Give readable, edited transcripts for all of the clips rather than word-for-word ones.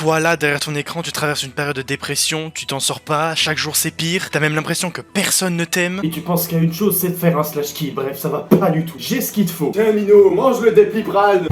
Toi là, derrière ton écran, tu traverses une période de dépression, tu t'en sors pas, chaque jour c'est pire, t'as même l'impression que personne ne t'aime. Et tu penses qu'il y a une chose, c'est de faire un slash kill. Bref, ça va pas du tout. J'ai ce qu'il te faut. Tiens Mino, mange le Dépliprane.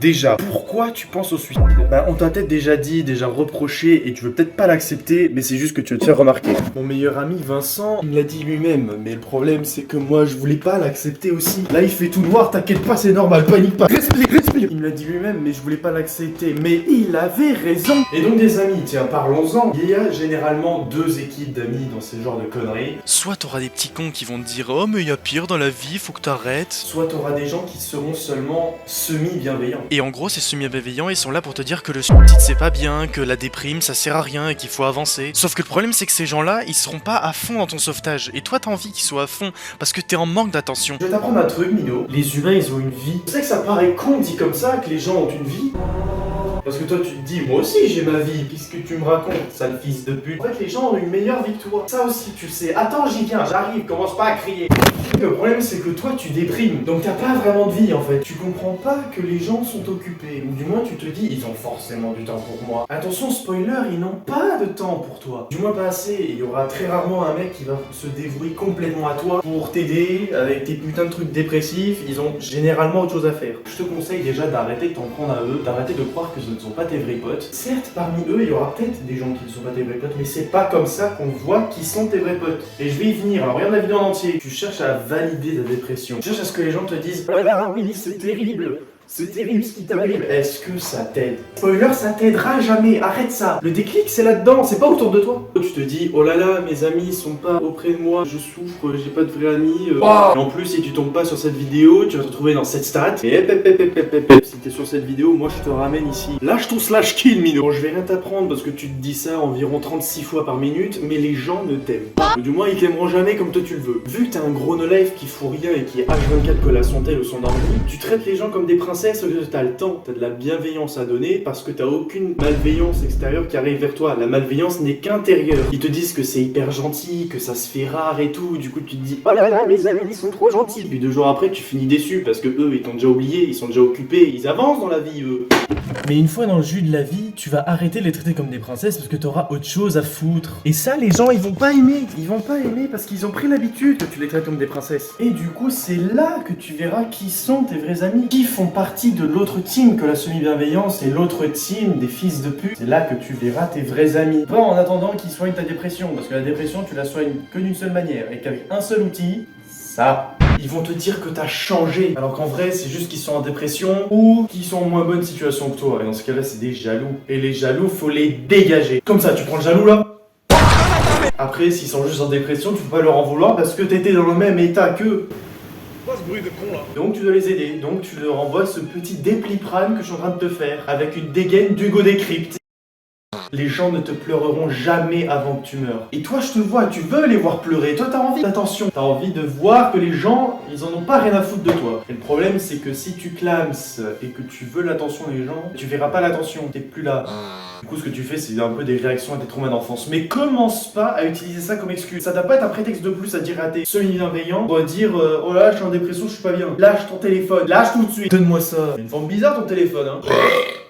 Déjà, pourquoi tu penses au suicide? Bah, on t'a peut-être déjà dit, déjà reproché, et tu veux peut-être pas l'accepter, mais c'est juste que tu veux te faire remarquer. Mon meilleur ami Vincent, il me l'a dit lui-même, mais le problème c'est que moi je voulais pas l'accepter aussi. Là il fait tout noir, t'inquiète pas, c'est normal, panique pas. Respire, respire. Il me l'a dit lui-même, mais je voulais pas l'accepter. Mais il avait raison. Et donc des amis, tiens, parlons-en. Il y a généralement deux équipes d'amis dans ces genres de conneries. Soit t'auras des petits cons qui vont te dire « Oh mais y a pire dans la vie, faut que t'arrêtes ». Soit t'auras des gens qui seront seulement semi-bienveillants. Et en gros, ces semi-bienveillants, ils sont là pour te dire que le suicide c'est pas bien, que la déprime ça sert à rien et qu'il faut avancer. Sauf que le problème c'est que ces gens-là, ils seront pas à fond dans ton sauvetage. Et toi t'as envie qu'ils soient à fond parce que t'es en manque d'attention. Je vais t'apprendre un truc, Mino. Les humains, ils ont une vie. Tu sais que ça paraît con dit comme ça, que les gens ont une vie. Parce que toi tu te dis, moi aussi j'ai ma vie, qu'est-ce que tu me racontes, sale fils de pute. En fait les gens ont une meilleure vie que toi. Ça aussi tu le sais. Attends, j'y viens, j'arrive, commence pas à crier. Le problème c'est que toi tu déprimes, donc t'as pas vraiment de vie en fait. Tu comprends pas que les gens sont occupés, ou du moins tu te dis, ils ont forcément du temps pour moi. Attention, spoiler, ils n'ont pas de temps pour toi. Du moins pas assez, et il y aura très rarement un mec qui va se dévouer complètement à toi pour t'aider avec tes putains de trucs dépressifs. Ils ont généralement autre chose à faire. Je te conseille déjà d'arrêter de t'en prendre à eux, d'arrêter de croire que ce ne sont pas tes vrais potes. Certes, parmi eux, il y aura peut-être des gens qui ne sont pas tes vrais potes, mais c'est pas comme ça qu'on voit qui sont tes vrais potes. Et je vais y venir, alors regarde la vidéo en entier. Tu cherches à valider ta dépression. Tu cherches à ce que les gens te disent « Ah oui, c'est terrible !» C'est terrible ce qui t'arrive. Est-ce que ça t'aide? Spoiler, ça t'aidera jamais. Arrête ça. Le déclic, c'est là-dedans. C'est pas autour de toi. Tu te dis, oh là là, mes amis sont pas auprès de moi. Je souffre, j'ai pas de vrais amis. Et en plus, si tu tombes pas sur cette vidéo, tu vas te retrouver dans cette stat. Et si t'es sur cette vidéo, moi je te ramène ici. Lâche ton slash kill, Mino. Bon, je vais rien t'apprendre parce que tu te dis ça environ 36 fois par minute, mais les gens ne t'aiment pas. Du moins, ils t'aimeront jamais comme toi tu le veux. Vu que t'es un gros no-life qui fout rien et qui est H24 que la santé le son d'ordi, tu traites les gens comme des princesses. T'as le temps, t'as de la bienveillance à donner parce que t'as aucune malveillance extérieure qui arrive vers toi. La malveillance n'est qu'intérieure. Ils te disent que c'est hyper gentil, que ça se fait rare et tout. Du coup, tu te dis, oh là là, mes amis, ils sont trop gentils. Puis 2 jours après, tu finis déçu parce que eux, ils t'ont déjà oublié, ils sont déjà occupés, ils avancent dans la vie, eux. Mais une fois dans le jus de la vie, tu vas arrêter de les traiter comme des princesses parce que t'auras autre chose à foutre. Et ça, les gens, ils vont pas aimer. Ils vont pas aimer parce qu'ils ont pris l'habitude que tu les traites comme des princesses. Et du coup, c'est là que tu verras qui sont tes vrais amis, qui font partie de l'autre team que la semi-bienveillance et l'autre team des fils de pute. C'est là que tu verras tes vrais amis. Pas en attendant qu'ils soignent ta dépression, parce que la dépression, tu la soignes que d'une seule manière et qu'avec un seul outil, ça. Ils vont te dire que t'as changé, alors qu'en vrai, c'est juste qu'ils sont en dépression ou qu'ils sont en moins bonne situation que toi. Et dans ce cas-là, c'est des jaloux. Et les jaloux, faut les dégager. Comme ça, tu prends le jaloux là. Après, s'ils sont juste en dépression, tu peux pas leur en vouloir parce que t'étais dans le même état qu'eux. Ce bruit de con là. Donc tu dois les aider, donc tu leur envoies ce petit Dépliprane que je suis en train de te faire, avec une dégaine d'Hugo Décrypte. Les gens ne te pleureront jamais avant que tu meurs. Et toi, je te vois, tu veux les voir pleurer. Toi, t'as envie d'attention. T'as envie de voir que les gens, ils en ont pas rien à foutre de toi. Et le problème, c'est que si tu clames et que tu veux l'attention des gens, tu verras pas l'attention. T'es plus là. Du coup, ce que tu fais, c'est un peu des réactions à tes traumas d'enfance. Mais commence pas à utiliser ça comme excuse. Ça doit pas être un prétexte de plus à dire à tes semi-bienveillants pour dire oh là, je suis en dépression, je suis pas bien. Lâche ton téléphone, lâche tout de suite. Donne-moi ça. C'est une forme bizarre ton téléphone, hein.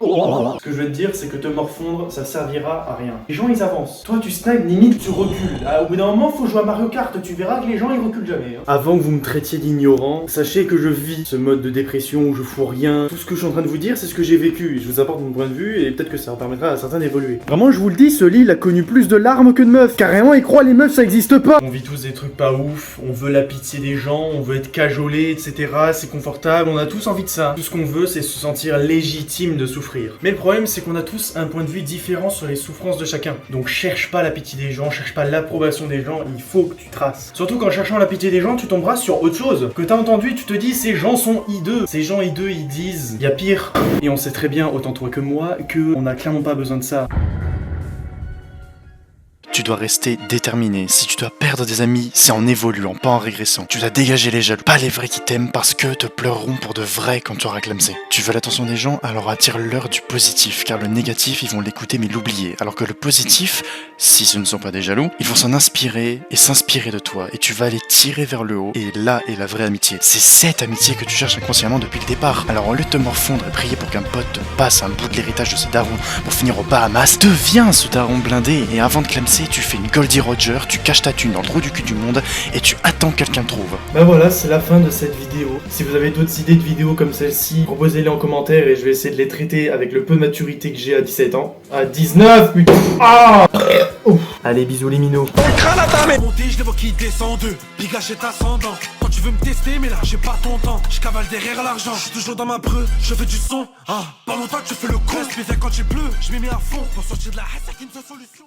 Ce que je veux te dire, c'est que te morfondre, ça servira à rien. Les gens, ils avancent. Toi, tu stagnes, limite, tu recules. Au bout d'un moment, faut jouer à Mario Kart. Tu verras que les gens, ils reculent jamais. Hein. Avant que vous me traitiez d'ignorant, sachez que je vis ce mode de dépression où je fous rien. Tout ce que je suis en train de vous dire, c'est ce que j'ai vécu. Je vous apporte mon point de vue et peut-être que ça permettra à certains d'évoluer. Vraiment, je vous le dis, ce lit, il a connu plus de larmes que de meufs. Carrément, il croit les meufs, ça existe pas. On vit tous des trucs pas ouf. On veut la pitié des gens, on veut être cajolé, etc. C'est confortable. On a tous envie de ça. Tout ce qu'on veut, c'est se sentir légitime de souffrir. Mais le problème, c'est qu'on a tous un point de vue différent sur les souffrances de chacun. Donc cherche pas la pitié des gens, cherche pas l'approbation des gens, il faut que tu traces. Surtout qu'en cherchant la pitié des gens, tu tomberas sur autre chose. Que t'as entendu, tu te dis, ces gens sont hideux. Ces gens hideux, ils disent, y a pire. Et on sait très bien, autant toi que moi, que on a clairement pas besoin de ça. tu dois rester déterminé. Si tu dois perdre des amis, c'est en évoluant, pas en régressant. Tu dois dégager les jaloux, pas les vrais qui t'aiment parce que te pleureront pour de vrai quand tu auras clamsé. Tu veux l'attention des gens, alors attire-leur du positif, car le négatif, ils vont l'écouter mais l'oublier. Alors que le positif, si ce ne sont pas des jaloux, ils vont s'en inspirer et s'inspirer de toi. Et tu vas les tirer vers le haut. Et là est la vraie amitié. C'est cette amitié que tu cherches inconsciemment depuis le départ. Alors au lieu de te morfondre et prier pour qu'un pote te passe un bout de l'héritage de ses darons pour finir au Bahamas, deviens ce daron blindé et avant de clamser, tu fais une Goldie Roger, tu caches ta thune dans le trou du cul du monde et tu attends que quelqu'un te trouve. Bah voilà, c'est la fin de cette vidéo. Si vous avez d'autres idées de vidéos comme celle-ci, proposez-les en commentaire et je vais essayer de les traiter avec le peu de maturité que j'ai à 17 ans. À 19, putain. Ah oh. Allez, bisous les minots. Monté, je les vois qui descendent. Bigage est ascendant. Quand tu veux me tester, mais là j'ai pas ton temps. Je cavale derrière l'argent. Je suis toujours dans ma preu, je fais du son. Pas longtemps que tu fais le con. Mais quand il pleut, je m'y mets à fond. Pour sortir de la haine, c'est une seule solution.